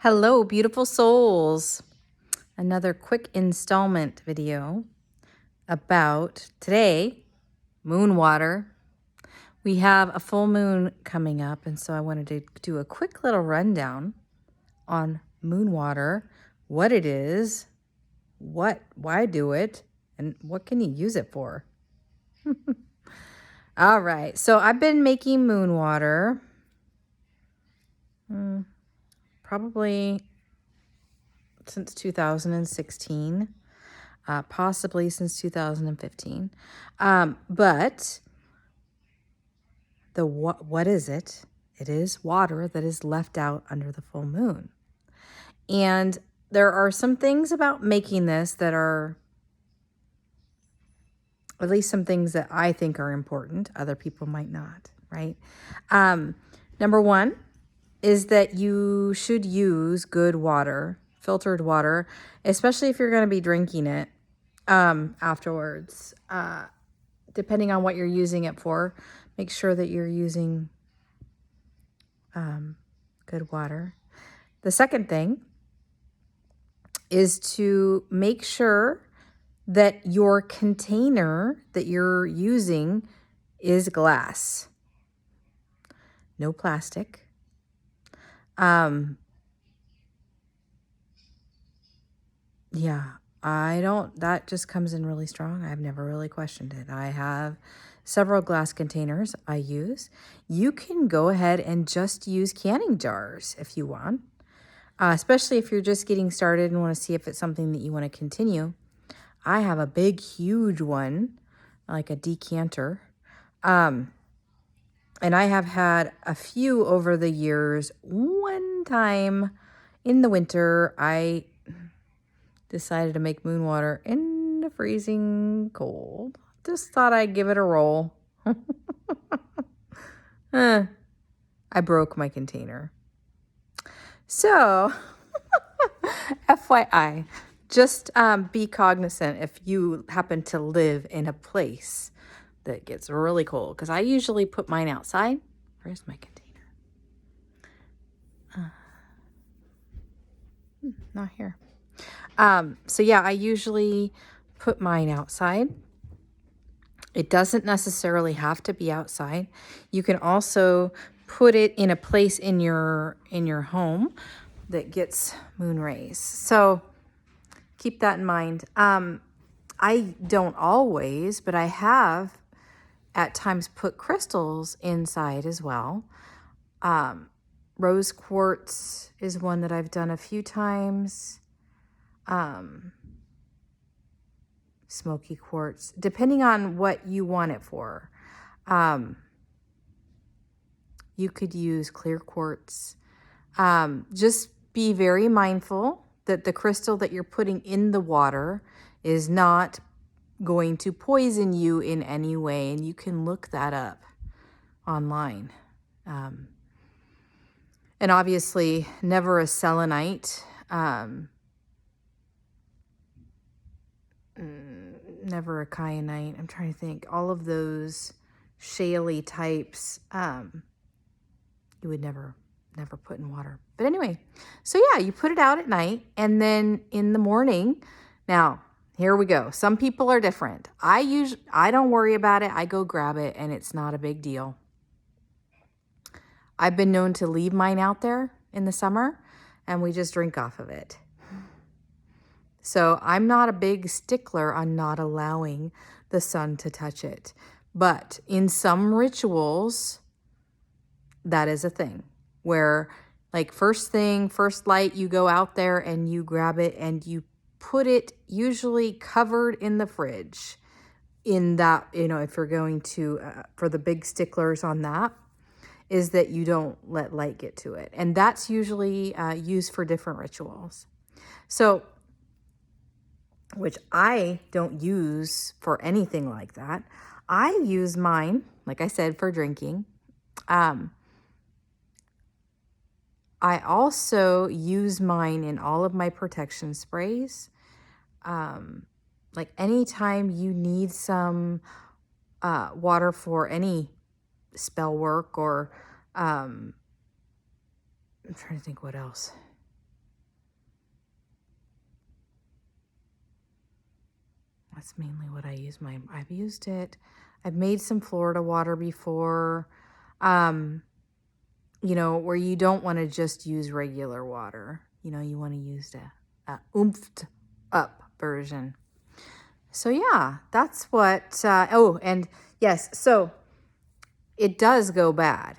Hello, beautiful souls. Another quick installment video about today, moon water. We have a full moon coming up, and so I wanted to do a quick little rundown on moon water, what it is, why do it, and what can you use it for. All right, so I've been making moon water probably since 2016. Possibly since 2015. But what is it? It is water that is left out under the full moon. And there are some things about making this that are, at least some things that I think are important. Other people might not, right? Number one is that you should use good water, filtered water, especially if you're going to be drinking it afterwards. Depending on what you're using it for, make sure that you're using good water. The second thing is to make sure that your container that you're using is glass, no plastic. Yeah, that just comes in really strong. I've never really questioned it. I have several glass containers I use. You can go ahead and just use canning jars if you want, especially if you're just getting started and want to see if it's something that you want to continue. I have a big, huge one, like a decanter. And I have had a few over the years. One time in the winter, I decided to make moon water in the freezing cold. Just thought I'd give it a roll. I broke my container. So, FYI, just be cognizant if you happen to live in a place that gets really cold. Because I usually put mine outside. Where's my container? Not here. So yeah, I usually put mine outside. It doesn't necessarily have to be outside. You can also put it in a place in your home that gets moon rays. So keep that in mind. I don't always, but I have at times put crystals inside as well. Rose quartz is one that I've done a few times. Smoky quartz, depending on what you want it for. You could use clear quartz. Just be very mindful that the crystal that you're putting in the water is not going to poison you in any way, and you can look that up online. And obviously, never a selenite. Never a kyanite. I'm trying to think. All of those shaly types, you would never put in water. But anyway, so yeah, you put it out at night, and then in the morning. Now, here we go. Some people are different. I don't worry about it. I go grab it, and it's not a big deal. I've been known to leave mine out there in the summer, and we just drink off of it. So I'm not a big stickler on not allowing the sun to touch it. But in some rituals, that is a thing where, like, first light, you go out there and you grab it and you put it usually covered in the fridge. In that, if you're going to, for the big sticklers on that, is that you don't let light get to it. And that's usually used for different rituals. So, which I don't use for anything like that. I use mine, like I said, for drinking. I also use mine in all of my protection sprays. Like anytime you need some water for any spell work or I'm trying to think what else. That's mainly what I use I've used it. I've made some Florida water before, you know, where you don't want to just use regular water. You know, you want to use a oomphed up version. So yeah, that's what, oh, and yes, so it does go bad.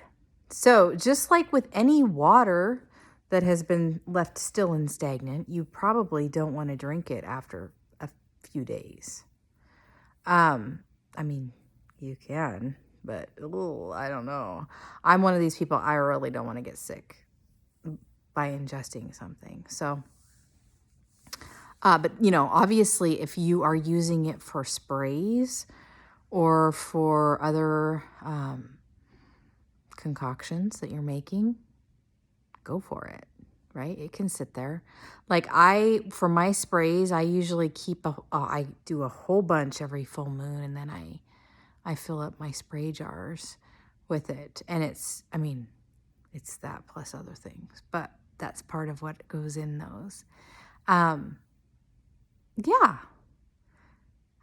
So just like with any water that has been left still and stagnant, you probably don't want to drink it after a few days. I mean, you can, but I don't know. I'm one of these people, I really don't want to get sick by ingesting something. So, but you know, obviously if you are using it for sprays or for other concoctions that you're making, go for it, right? It can sit there. Like for my sprays, I usually keep I do a whole bunch every full moon, and then I fill up my spray jars with it. And it's, I mean, it's that plus other things, but that's part of what goes in those. Yeah,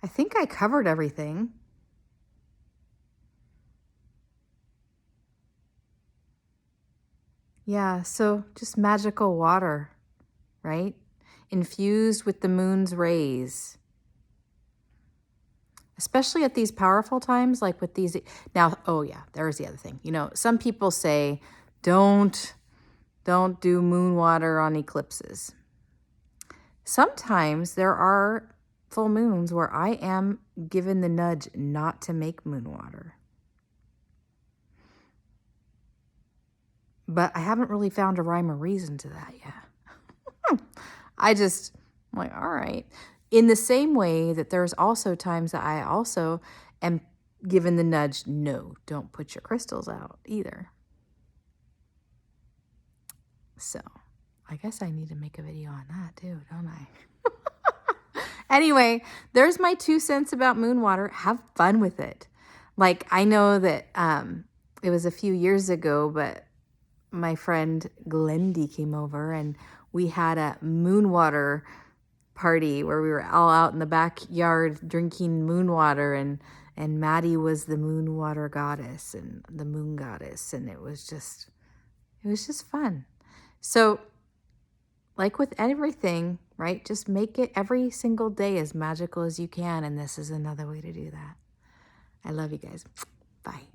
I think I covered everything. Yeah, so just magical water, right? Infused with the moon's rays. Especially at these powerful times, like with these. Now, oh yeah, there's the other thing. You know, some people say, don't do moon water on eclipses. Sometimes there are full moons where I am given the nudge not to make moon water. But I haven't really found a rhyme or reason to that yet. I'm like, all right. In the same way that there's also times that I also am given the nudge, no, don't put your crystals out either. So I guess I need to make a video on that too, don't I? Anyway, there's my 2 cents about moon water. Have fun with it. Like, I know that it was a few years ago, but my friend Glendy came over and we had a moon water party where we were all out in the backyard drinking moon water, and Maddie was the moon water goddess and the moon goddess, and it was just fun. So like with everything, right? Just make it every single day as magical as you can, and this is another way to do that. I love you guys. Bye.